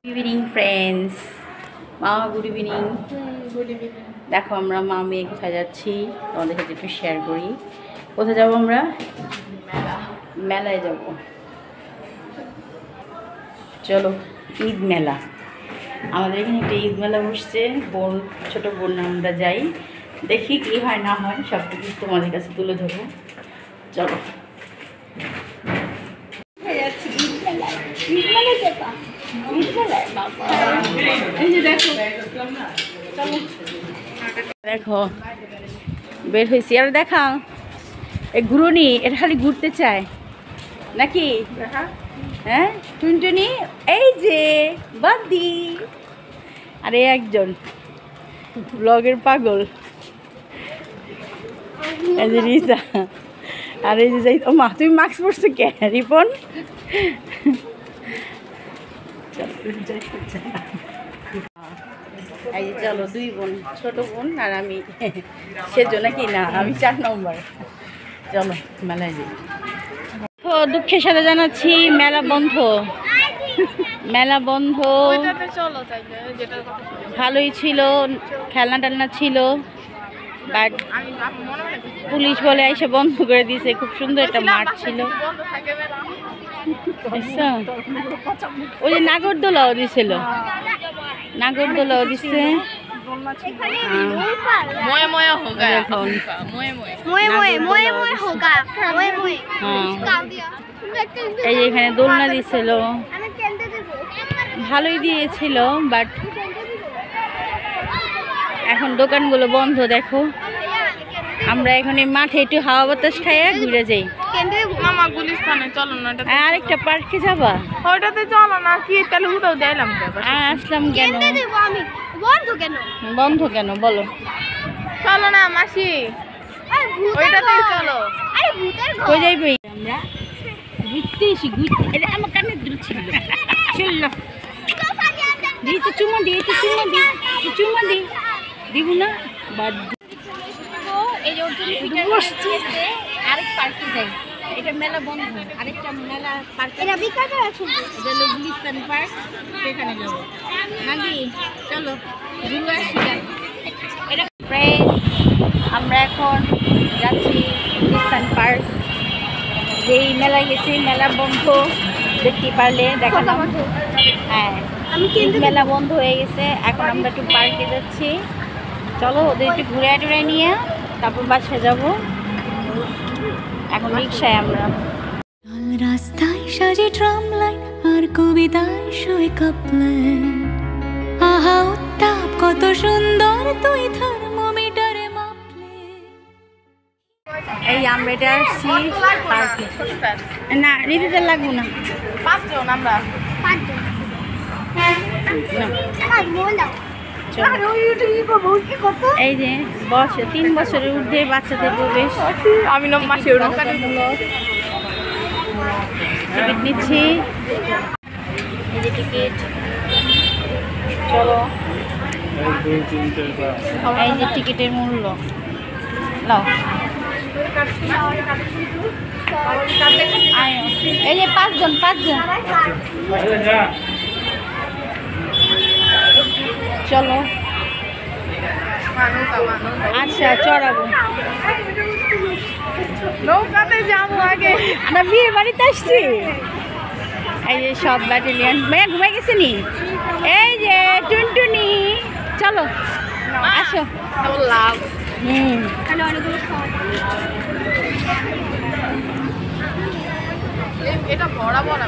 Evening friends, মামা good evening. Good evening. দেখো আমরা মা মেয়ে কোথায় যাচ্ছি তোমাদের সাথে একটু শেয়ার করি। কোথায় যাবো আমরা? মেলায় যাব। চলো, ঈদ মেলা। আমাদের এখানে একটা ঈদ মেলা বসছে, বোন ছোটো বোন আমরা যাই, দেখি কি হয় না হয় সব কিছু তোমাদের কাছে তুলে ধরবো। চলো দেখো বের হয়েছি। আর দেখা এই ঘুরুনি, এটা খালি ঘুরতে চায় নাকি? হ্যাঁ টুনটুনি, এই যে বাদি, আরে একজন ব্লগের পাগল, এই যে রিসা। আর এই যে যাই, ও মা তুমি মাস্ক পরছো কে রিপন? এই যে চলো, দুই বোন, ছোট বোন আর আমি, সেজন্য নাকি না আমি 4 নম্বর। চলো মেলায় যাই। তো দুঃখের সাথে জানাচ্ছি মেলা বন্ধ, মেলা বন্ধ। ভালোই ছিল, খেলনা টেলনা ছিল, বাট পুলিশ বলে এসে বন্ধ করে দিয়েছে। খুব সুন্দর একটা মাঠ ছিল, ওই যে নাগরদোলাও দিছিল, নাগরদোলাও দিচ্ছে। এই যে এখানে দোলনা দিছিল, ভালোই দিয়েছিল, বাট এখন দোকানগুলো বন্ধ। দেখো আমরা এখন এই মাঠে একটু হাওয়া বাতাস খাইয়া ঘুরে যাই। আরেকটা পার্কে যাবা? ওইটাতে চলো না কি, তাহলে উঠাও দিলাম আসলাম কেন? বন্ধ কেন বলো? চলো না মাসি, ওইটাতে চলো। কই যাইবে? আমরা ঘুরতে এসি, ঘুরতে। এটা আমার কানে ছিল, চললো দিয়েছে চুমা, দিয়েছে চুমা, দিয়ে চুমা দি দিব না বাদ। এই যে আরেক পার্কে যাই, এটা মেলা বন্ধ। আরেকটা মেলা পার্ক, এটা হলো গুলিস্তান পার্ক, সেখানে যাবো নাকি? চলো ঘুরে আসি। এটা ফ্রেন্ড, আমরা এখন যাচ্ছি গুলিস্তান পার্ক। যেই মেলায় গেছি, মেলা বন্ধ, দেখতে পারলে দেখালাম। হ্যাঁ, মেলা বন্ধ হয়ে গেছে, এখন আমরা একটু পার্কে যাচ্ছি। চলো ওদের একটু ঘুরে টুরে নিয়ে তারপর বাসায় যাব। এখন রিক্সায় আমরা। রাস্তায় সাজে ট্রাম লাইন আর কবিতায় শোয় কাপলাইন। আহা উত্তাপ কত সুন্দর তুই থার্মোমিটারে মাপলে। এই আমরা এটা আসছি পার্কে। না রিদিতে লাগবো না, 5 জন আমরা। এই যে 3 বছরের ঊর্ধ্বে বাচ্চাদের প্রবেশ। আমি না মাসি টিকিট নিচ্ছি, এই যে টিকিট। চলো, এই যে টিকিটের মূল্য নাও। এই যে 5 জন চলো। আচ্ছা চড়াবো, নৌকাতে যাবো আগে। আমরা বিয়ে বাড়িতে আসছি। এই যে সব ব্যাটালিয়ান ভাইয়া ঘুমাই গেছে নি। এই যে টুনটুনি, চলো আসো। এটা বড় বড়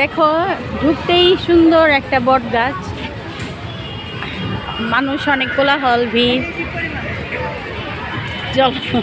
দেখো ঢুকতেই সুন্দর একটা বট গাছ, মানুষ অনেক কোলাহল, ভিড়। চলো।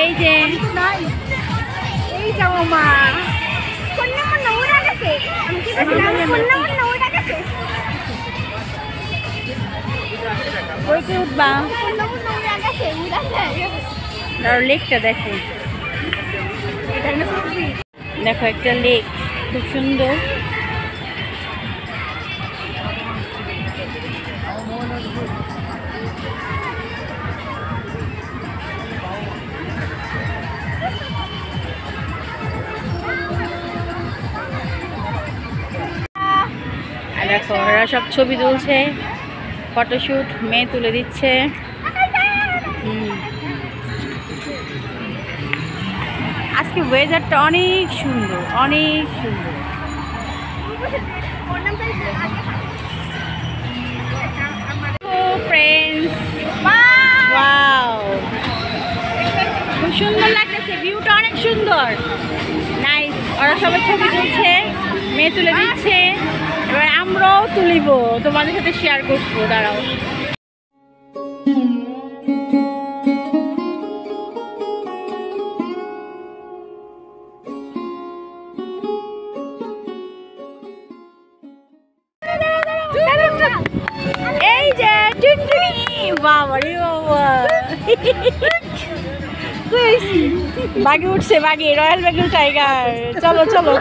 এই যে এই যাবো মা কইতে উঠবা লেকটা দেখো, দেখো একটা লেক খুব সুন্দর। দেখো ওরা সব ছবি তুলছে, ফটোশুট, মেয়ে তুলে দিচ্ছে। আজকে ওয়েদারটা অনেক সুন্দর, অনেক সুন্দর। ফ্রেন্ডস, ওয়াও, খুব সুন্দর লাগতেছে, ভিউটা অনেক সুন্দর, নাইস। ওরা সবাই ছবি তুলছে, মেয়ে তুলে দিচ্ছে, এবার আমরাও তুলিব, তোমাদের সাথে শেয়ার করবো, দাঁড়াও। এই যে টুনটুনি, বাবা রে বাবা, বাগে উঠছে, বাগে, রয়্যাল বেঙ্গল টাইগার। চলো চলো।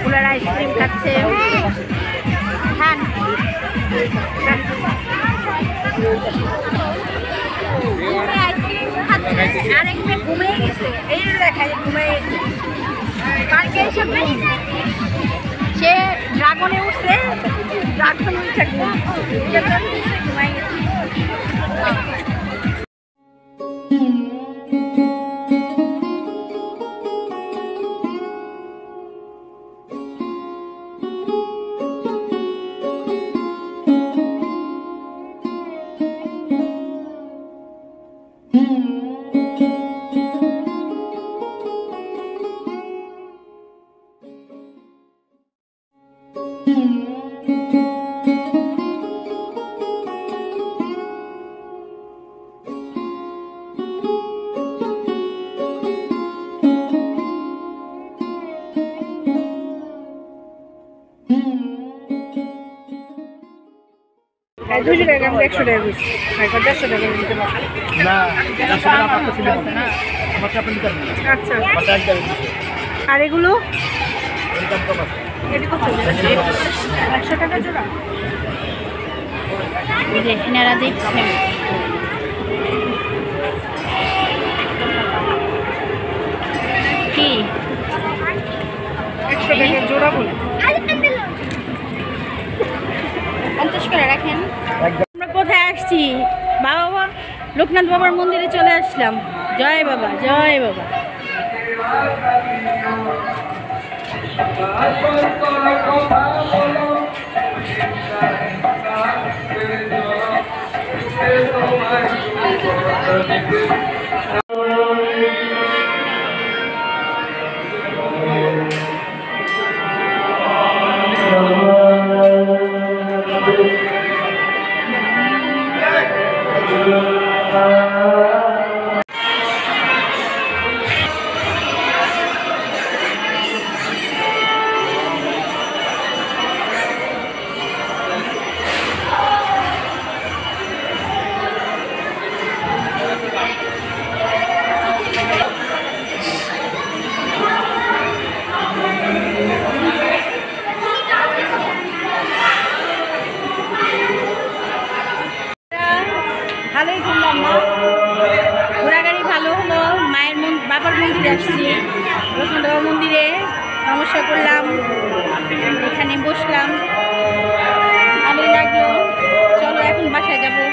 কুলার আইসক্রিম খাচ্ছে, খান। আইসক্রিম খাচ্ছে, আরেক মেয়ে ঘুমিয়ে গেছে, এই দেখায় ঘুমিয়ে গেছে। কালকে হিসেবে সে ড্রাগনে উঠছে, ড্রাগন উঠে ঘুমিয়ে গেছে। দুশো টাকা, আমি 100 টাকা দিচ্ছি, 150 টাকা দিতে পারবো না। আচ্ছা, আর এগুলো 100 টাকা জোড়া। এনারা দেখছেন কি 100 টাকা জোড়া বলে 50 করে রাখেন। আমরা কোথায় আসছি? বাবা লোকনাথ বাবার মন্দিরে চলে আসলাম। জয় বাবা, জয় বাবা। মন্দিরে আসছি, রসুন বাবা মন্দিরে নমস্কার করলাম, এখানে বসলাম, ভালোই লাগলো। চলো এখন বাসায় যাবো।